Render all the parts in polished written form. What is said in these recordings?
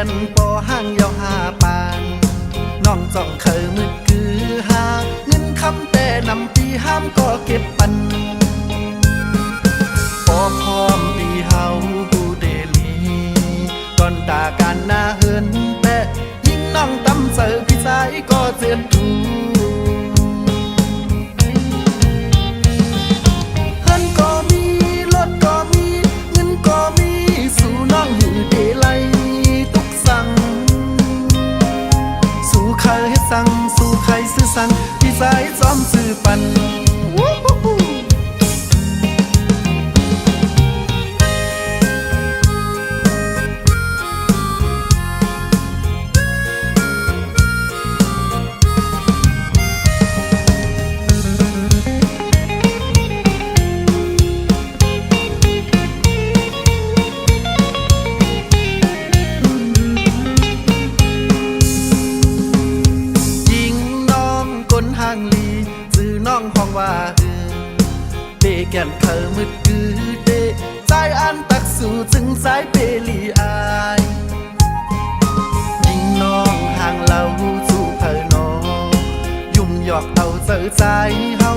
นปอห้างยาวหาปานน้องจ้องเคยมืดคือหาเงินคำแต่นำปีห้ามก็เก็บปันปอพร้อมปีเฮาบูเดลีก่อนตาการหน้าเหินแปะยิ่งน้องตำเสือพี่สายก็เจียนถูเฮินก็มีรถก็มีเงินก็มีสู่น้องหือเดลัยตุกสั่งสู่ใครให้สั่งสู่ใครซื้อสั่งพี่สายซ้อมซื้อปันห้องว่าเดแก่นเคยมืดคือเดใจอันตักสู่ถึงสายเปลีอายยิ่งน้องห่างเราสู่เพอน้องยุ่มหยอกเอาเจอใจเฮา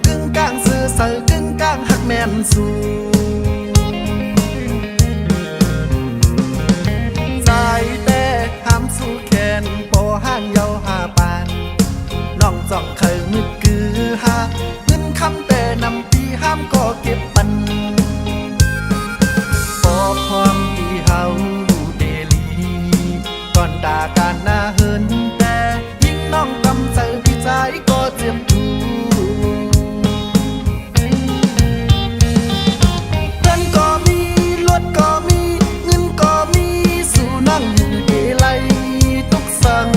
กึ่งกลางซื่อเสือกึ่งกลางหักแม่นสู่ใจแต่ห้ามสู่แขนปอห้างเยาหาปานน้องจ้องเคยมืดคือหาเงินคำแต่นำปีห้ามก็เก็บปันพอพร้อมปีเฮาเดลีก่อนด่าการหน้าเหินแต่ยิ่งน้องตำเจอพี่ใจก็เจ็บดูเงินก็มีรถก็มีเงินก็มีสู่นั่งอยู่เดลัยตุกสั่ง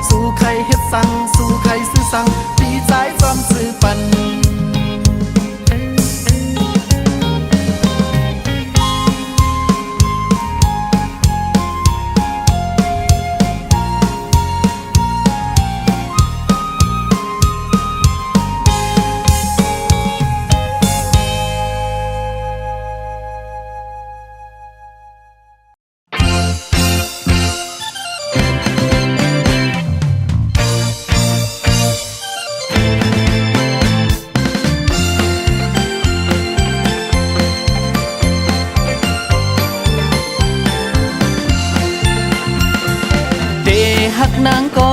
สู่ใครเฮ็ดสั่งสู่ใครซื้อสั่งปีใจซ้อมซื้อปันหักนางก็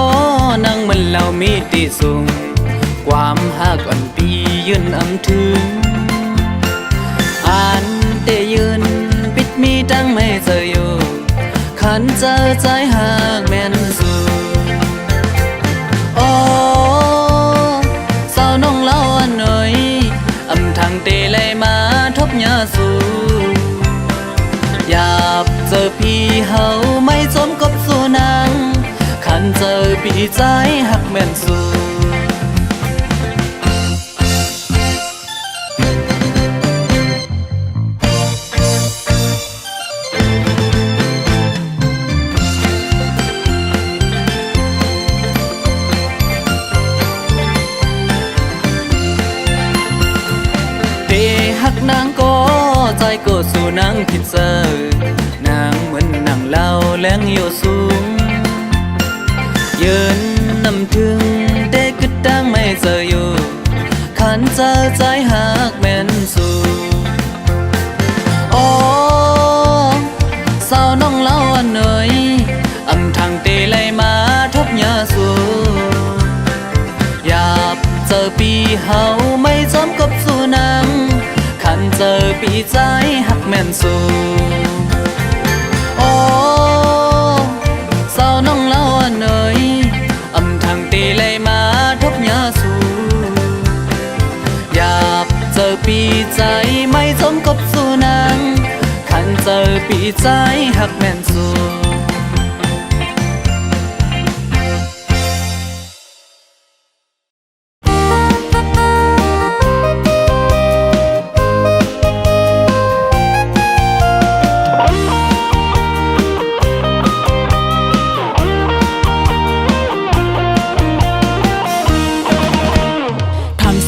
นางมันเรามีติสูงความหักอ่อนปียืนอำถึงอ่านเตยืนปิดมีตั้งไม่เจออยู่ขันเจอใจหักแม่นสูโอ้สาวน้องเล่าอันหน่อยอำทางเตเลยมาทบยาสูอยากเจอพี่เฮาไม่จมกบสู่นางขันเจอปีใจหักแม่นสู่เดหักนางก็ใจก็สู่นางผิดเจอนางเหมือนนางเล่าแรงอยู่สูงยืนนำถึงเด็กกึดดังไม่เจออยู่ขันเจอใจหักแม่นสู่โอ้สาวน้องเล่าอันหน่อยอำทางเตเลยมาทบยาสู่อยากเจอปีเฮาไม่จอมกบสู่นางขันเจอปีใจหักแม่นสู่โอ้สาวน้องเล่าอันหน่อยอำทางเตเลยมาทบยาสู่อยากเจอปีใจไม่จมกบสู่นางขันเจอปีใจหักแม่นสู่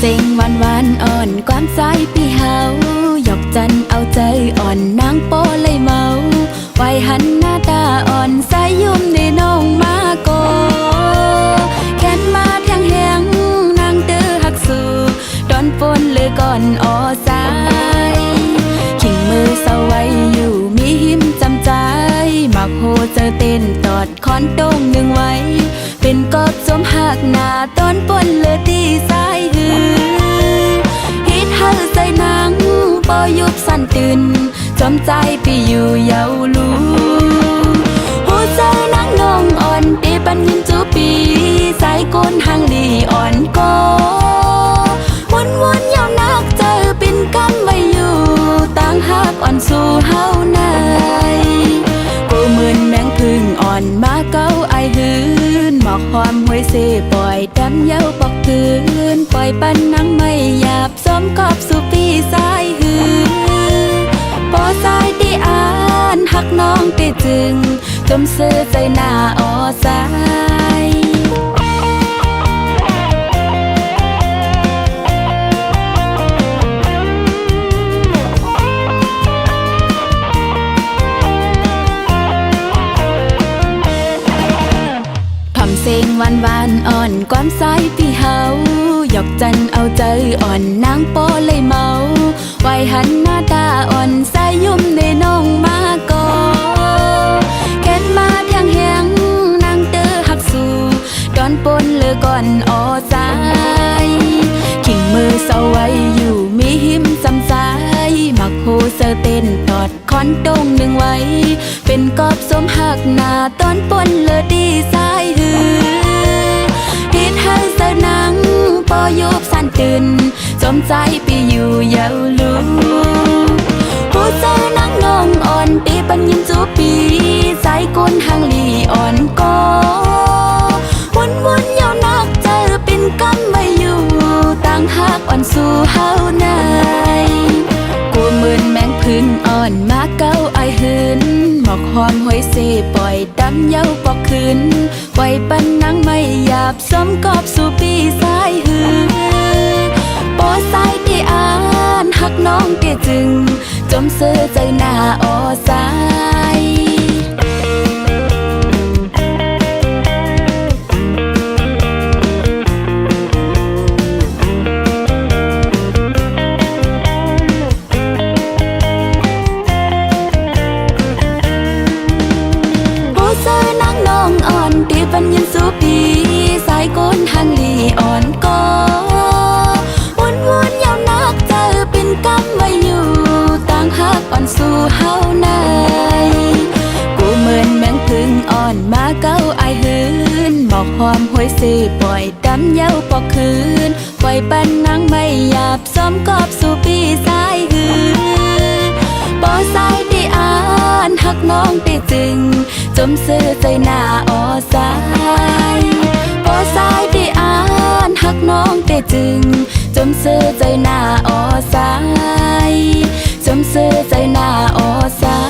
เซ็งวันวันอ่อนความใจปีเฮาหยอกจันเอาใจอ่อนนางโปเลยเมาไว้ หันหน้าตาอ่อนสายยุ่มในน้องมาโกแขนมาแทงแหงนางเตอหักสู่ตอนปนเลยก่อนอสายขิงมือเศร้าไว้อยู่มีหิมจำใจมักโหเจอเต้นตอดคอนตรงหนึ่งไว้เป็นกอบสมหักหน้าตอนปนเลยตีสายหือฮิตเฮาใส่นางปอยุบสั่นตื่นจอมใจไปอยู่เยาลูหูเจอนางนองอ่อนปีปันยินจูปีสายก้นหางลีอ่อนก็วนยาวนักเจอเป็นกำไว้อยู่ต่างหักอ่อนสู่เฮาในกูเหมือนแมงพึ่งอ่อนมาเก้าไอหืนหมอกความห้วยเสปล่อยดำเย้าปอกคืนปล่อยปันนังไม่หยาบซ้อมกอบสู่ปีสายหืนปอสายที่อ่านหักน้องติจึงจมเสื้อใจหน้าออสายเสียงหวานอ่อนความสายพี่เฮาหยอกจันเอาใจอ่อนนางโปเลยเมาไว้หันหน้าตาอ่อนสายยุ่มในน้องมาโกแขนมาเพียงแหงนางเตอหักสู่ตอนปนเลยก่อนอสายขิงมือเศร้าไว้อยู่มีหิมจำสายมักโหเซอเต้นตอดคอนตรงหนึ่งไว้เป็นกอบสมหักหน้าตอนปนเลยดีสายหือฮิตให้เสอนังปอยุบสั่นตื่นจอมใจไปอยู่เยาลูหูเจอนังนองอ่อนปีปันยินจูปีสายก้นหางลีอ่อนก็วนยาวนักเจอเป็นกำไว้อยู่ต่างหักอ่อนสู่เฮาในกูเหมือนแมงพึ่งอ่อนมาเก้าไอหืนหมอกหอมห้อยเสปล่อยดำเย้าปอกคืนปล่อยปันนังไม่หยาบซ้อมกอบสู่ปีสายหือปอสายที่อ่านหักน้องเตียจึงจมเสื้อใจหน้าออสายปันยินสูปีสายก้นหางลีอ่อนก็วนยาวนักเจอเป็นกำไว้อยู่ต่างหักอ่อนสู่เฮาในกูเหมือนแมงพึ่งอ่อนมาเก้าไอหืนหมอกความห้วยเสปล่อยดำเย้าปอกคืนปล่อยปันนังไม่หยาบซ้อมกอบสู่ปีสายหืนปอสายที่อ่านหักน้องติจึงจมเสื้อใจหน้าออสายปอสายที่อ่านหักน้องติจึงจมเสื้อใจหน้าออสายจมเสื้อใจหน้าออสาย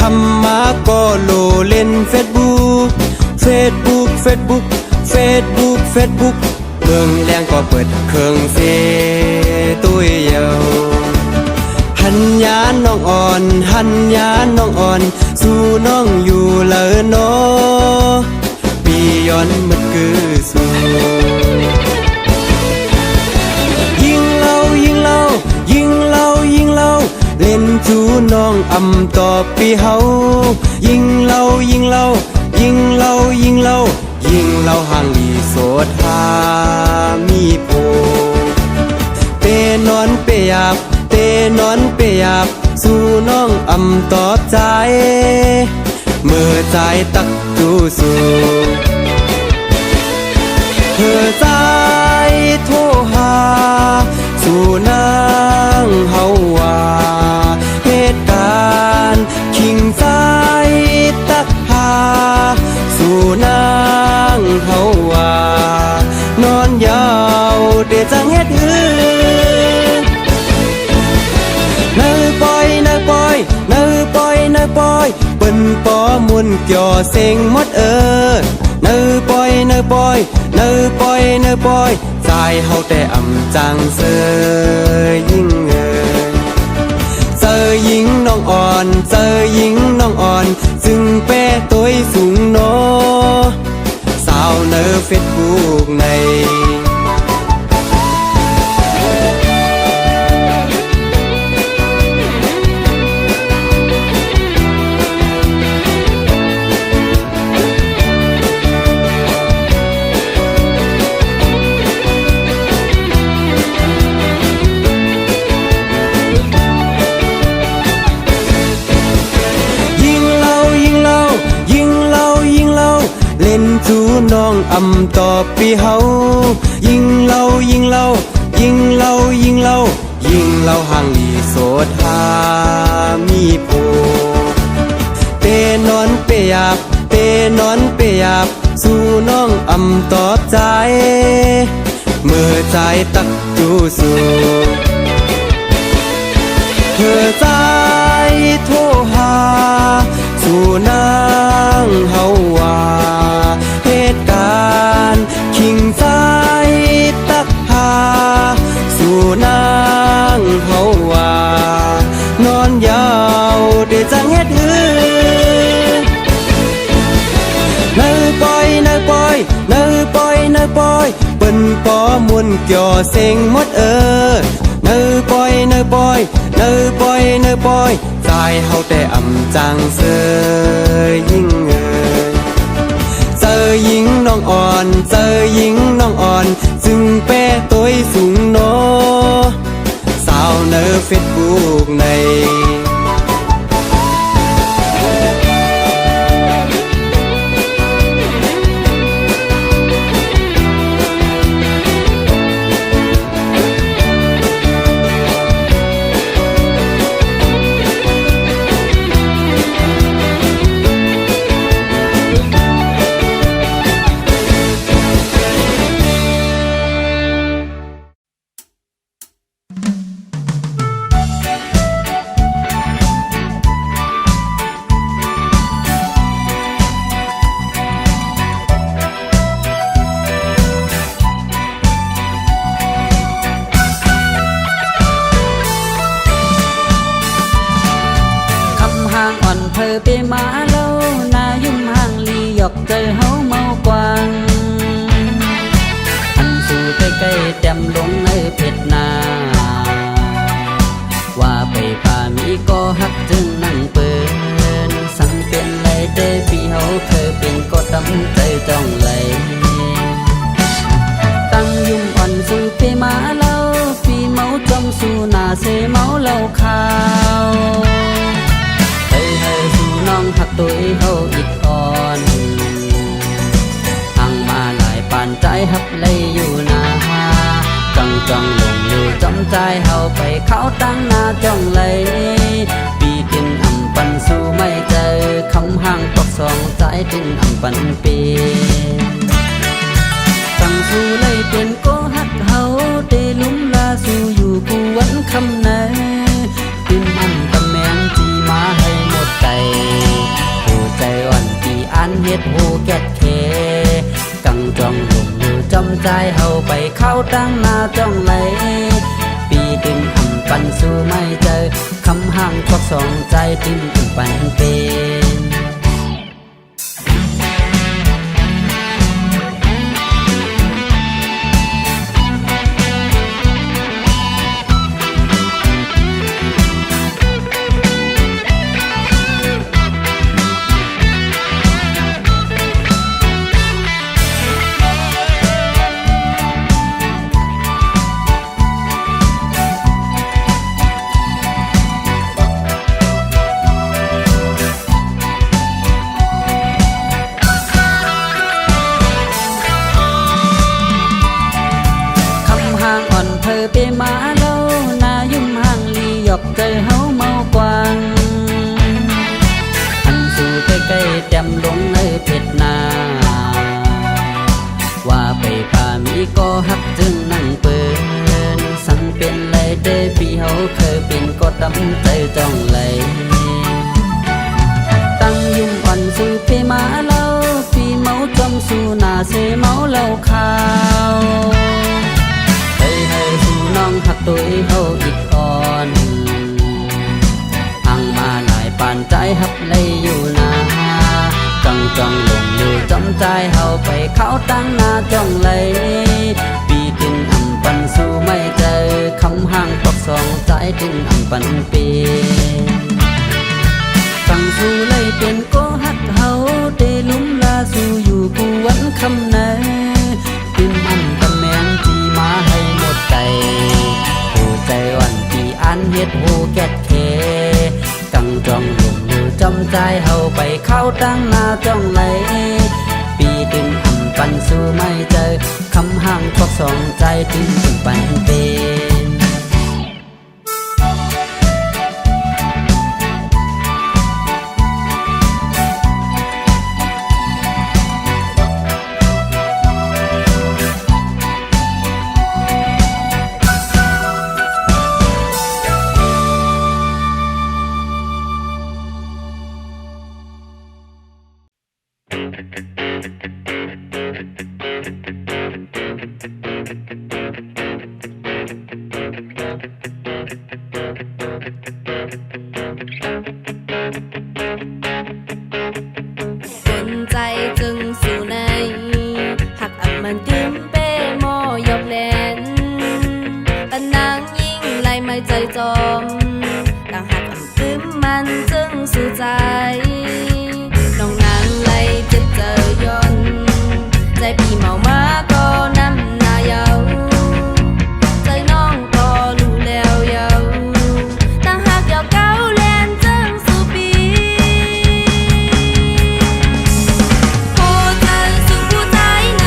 คำมาก็โลเล่นเฟซบุ๊กเมืองแรงก็เปิดเครื่องเฟตุ้ยเยาหันยาน้องอ่อนสู่น้องอยู่เลยเนาะปีย้อนมันคือสู่ยิงเล่าเล่นจูน้องอำต่อปีเฮายิงเล่าห่างลีโสดหามีโพเตนอนเปียบสู่น้องอำต่อใจเมื่อใจตักจูสู่เธอใจโทรหาสู่นางเฮาว่าเหตุการณ์ขิงใจตักหาสู่นาง จังเฮ็ดฮือเนื้อปอยเนื้อปอยเนื้อปอยเนื้อปอยเปิ้นปอมุนเกี่ยวเซ็งหมดเนื้อปอยเนื้อปอยเนื้อปอยเนื้อปอยใจเฮาแต่อำจังเสยยิ่งเจอหญิงน้องอ่อนเจอหญิงน้องอ่อนจึงเป้ตัวสูงโนสาวเนอเฟซบุ๊กในเล่นจูน้องอำต่อปีเฮายิงเล่ายิงเล่ายิงเล่ายิงเล่ายิงเล่าห่างลีโสดหามีโพเปนอนเปยาบเปนอนเปยาบสู่น้องอำตอบใจเมื่อใจตักจูสู่เธอใจโทรหาสู่นางเฮาว่าเหตุการณ์ขิงใจตักหาสู่นางเฮาว่านอนยาวได้จังเฮ็ดฮือเนื้อปอยเนื้อปอยเนื้อปอยเนื้อปอยเปิ้นปอมุนเกี่ยวเซ็งหมดเนื้อปอยเนื้อปอยเนื้อปอยเนื้อปอยใจเฮาแต่อำจังเสยยิ่งเจอหญิงน้องอ่อนเจอหญิงน้องอ่อนจึงเป้ตัวสูงโนสาวเนอเฟซบุ๊กในเธอไปมาเล่านายุ่มห่างลีหยอกเจอเฮาเมากวางอันสู่ใกล้ๆเต็มลงในเพชรนาว่าไปพามีก็ฮักจึงนั่งเปินสั่งเป็นไรเด้พี่เฮาเคยเป็นก็ดำใจจ้องไหลตั้งยุ่มอ่อนสู่ไปมาเล่าพี่เมาจ้องสู่หน้าเสเมาเล่าข่าวน้องหักตัวเฮาอิดอ่อนห่างมาหลายปานใจหักเลยอยู่นาจังจ้องลงอยู่จำใจเฮาไปเข้าตั้งหน้าจ้องเลยปีกินอำปันสู้ไม่เจอคำห่างตกสองใจดินอำปันปีจังสู้เลยเป็นก็หักเฮาเดลุ่มลาสู้อยู่กูวันคำไหนดินอันตะแมงจีมาให้หมดใจหูใจอ่อนปีอันเฮ็ดหูแก่เคกังจ้องลงอยู่จำใจเฮาไปเข้าตั้งหน้าจ้องไหลปีดินอำปันสู้ไม่เจอคำห่างควักสองใจดินอำปันเป็นเธอไปมาเล่านายุ่มห่างลีหยอกเจอเฮาเมากวางอันสู่ใกล้ๆเต็มลงในเพชรนาว่าไปพามีก็ฮักจึงนั่งเปิด ตำใจจ้องไหลตั้งยุ่งอ่อนสู่เพมาเล่าปีเมาจมสู่หน้าเสเมาเล่าข่าวให้สู่น้องหักตัวเฮาอีกก่อนห่างมาหลายปานใจหับเลยอยู่นาจังจ้องลงอยู่จำใจเฮาไปเข้าตั้งหน้าจ้องไหลปีถึงอำปันสู่ไม่เจอคำห่างปอกสองใจถึงอำปันปีตั้งสู่เลยเป็นก็หักเฮาเดลุ่มลาสู่อยู่กูวันคำไหนเป็นอันตะแมงที่มาให้หมดใจหัวใจอ่อนที่อันเฮ็ดหูแกดเคกังจ้องลงอยู่จำใจเฮาไปเข้าตั้งหน้าจ้องไหลปีถึงอำปันสู่ไม่เจอคำห่างพอกสองใจถึงปันเป็นใจจึงสู่ในหักอับมันดึมเป้โมยกเล่นแต่นางยิ่งไล่ไม่ใจจมต่างหักอับดึมมันจึงสู่ใจน้องนางไล่เจ็บเจอยนใจพี่เมามาก็น้ำหน้าเยาใจน้องก็รู้แล้วเยาต่างหักยาวเก้าแลนจึงสู่ปีผู้ใจสู่ผู้ใจใน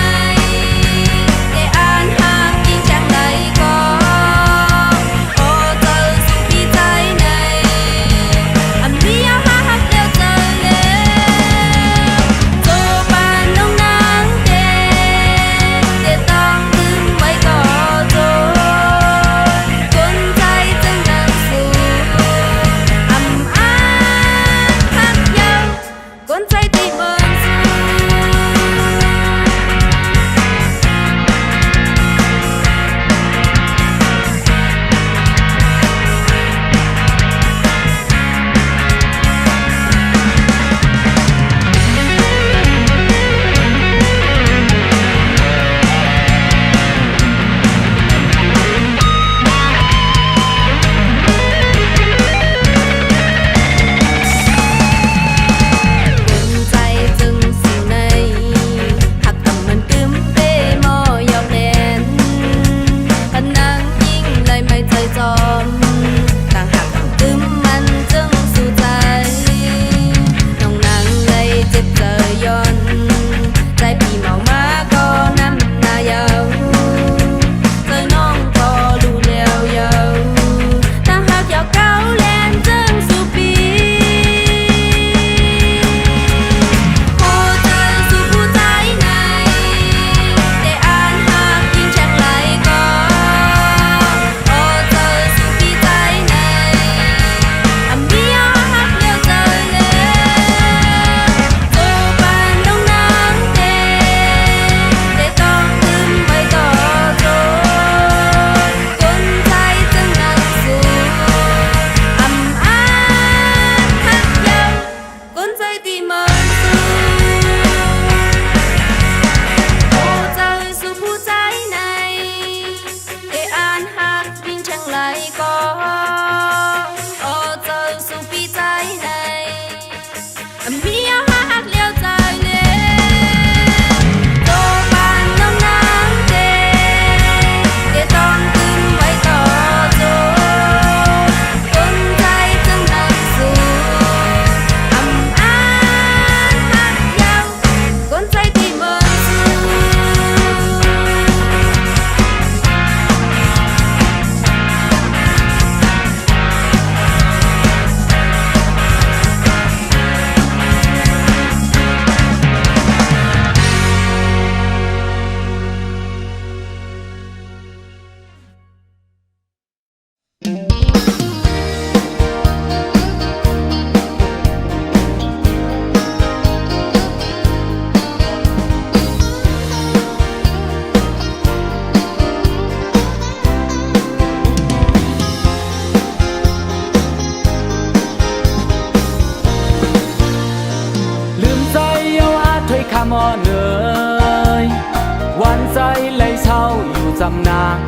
จำนาง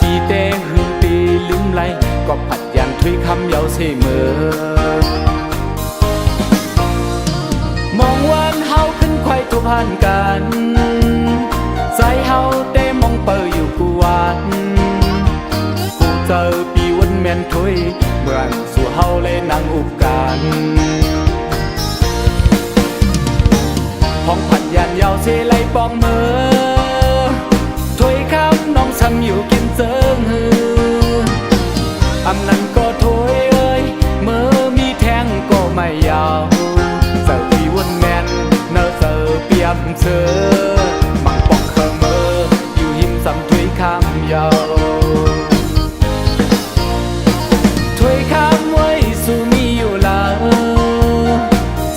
ปีเตหือปีลืมไหลก็ผัดยันถุยคำเยาเสมอมองวันเฮาขึ้นไขว้ทุผ่านกันใจเฮาเต้มองเปออยู่กูวันผู้เจอปีวันแม่นถุยเหมือนสู่เฮาเลยนั่งอุบกันห้องผัดยันยาวเสไลปองมือถุยคำน้องช้ำอยู่กินเจิงหืออำนั้นก็ถุยเอ้ยเมื่อมีแทงก็ไม่ยาวเจอปีวันแม่นเนอเจอเปียมเชอมังปองเคอเมออยู่หิมสำถุยคำยาวถุยคำไว้สู่มีอยู่ละ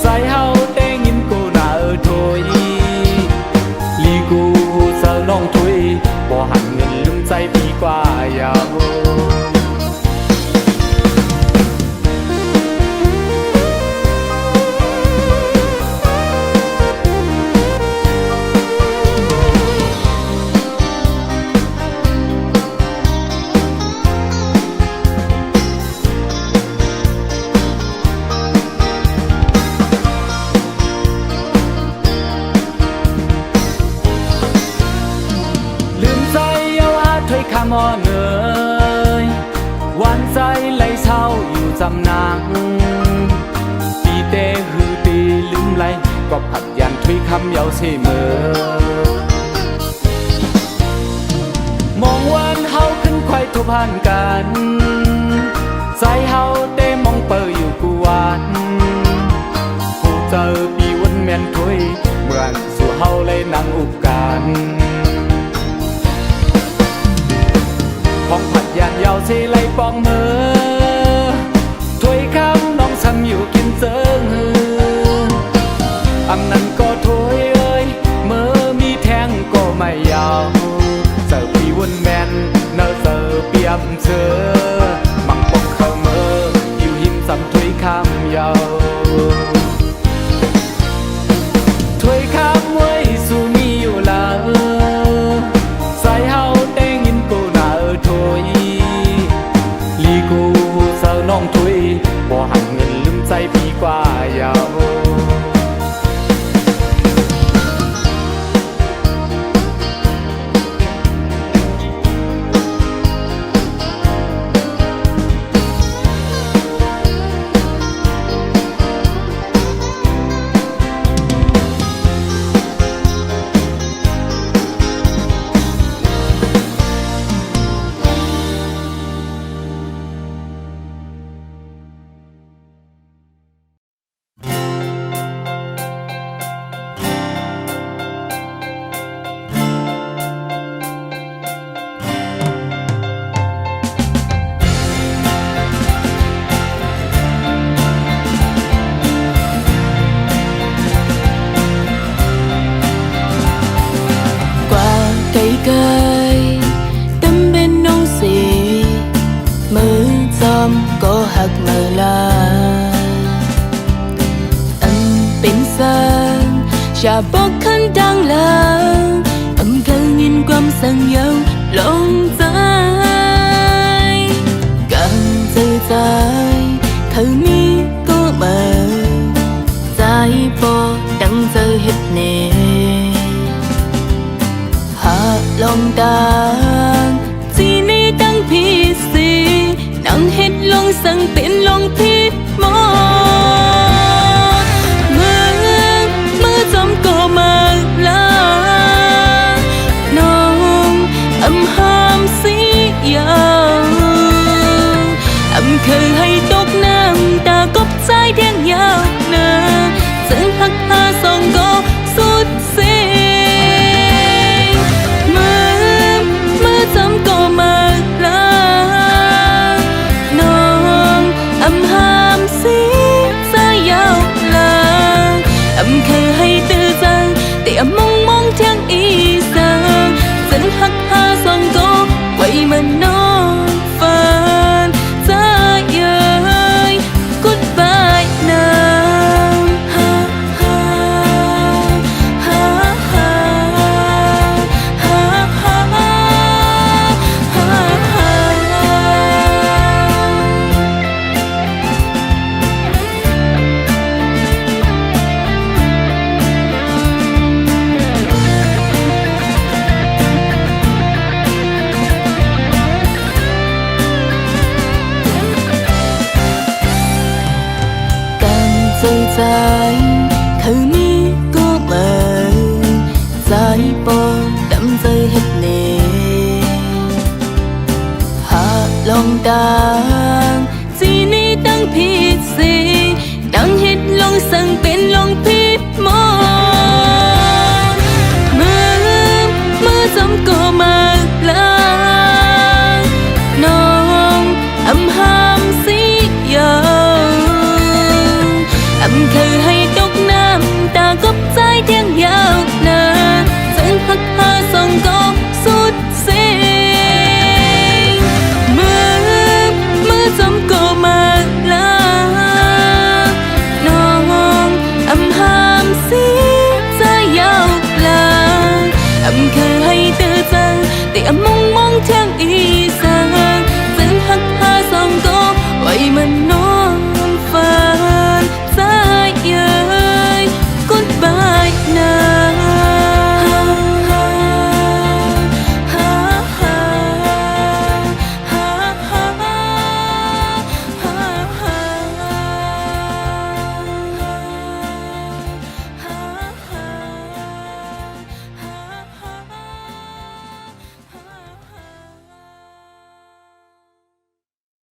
ใส่เฮาเต้งินกูน่าถุยลีกูเจอน้องถุยบ่หันเงินลืมใจพี่กว่ายาวคำอ่อนเอ่ยวันใจไหลเศร้าอยู่จำนางปีเตหือตีลืมไหลก็ผัดยันถุยคำเยาเสมอมองวันเฮาขึ้นไขว้ทุผ่านกันใจเฮาเต้มองเปออยู่กูวันผู้เจอปีวันแม่นถุยเหมือนสู่เฮาเลยนั่งอุบกันห้องผัดยันยาวเสไลปองมือถุยคำน้องช้ำอยู่กินเจิงหืออำนั้นก็ถุยเอ้ยเมื่อมีแทงก็ไม่ยาวเจอปีวันแม่นเนอเจอเปียมเชอมังปองเคอเมออยู่หิมสำถุยคำยาวถุยคำไว้สู่มีอยู่ละใส่เฮาเต้งินกูน่าถุยลีกูเจอน้องถุยบ่หันเงินลืมใจพี่กว่ายาวcây tâm bên nông xì mơ xóm có hạt mờ la bên sân chả bốc khăn đang lăng khăn nhìn quăm sân dâu lòng dài càng dây dài thơ mi có mờ dài bò đắng dơ hết nè hạ lòng tang chỉ ni tăng phi si nắng hết lòng sang bên lòng thiết mơ mơ trong cổ mơ la nông âm ham xí dầu âm khờ hay tốt nam ta cốc trái đen nhau nè dẫn hắc ha song go suốt xí เฮ็ดเนหาลองดังจีนี่ตั้งผิดสิดังเฮ็ดลองสั่งเป็นลองผิดมองมือจำก็มากลางน้องอำหามสิยาวอำคือให้ตกน้ำตากบใจเที่ยงยาวนานจึงหักหาส่งก็สุดสิ้นมือจำก็มากลางน้องอำหามสิใจยาวลาอำคือให้เตือจังแต่อำมองเที่ยงอี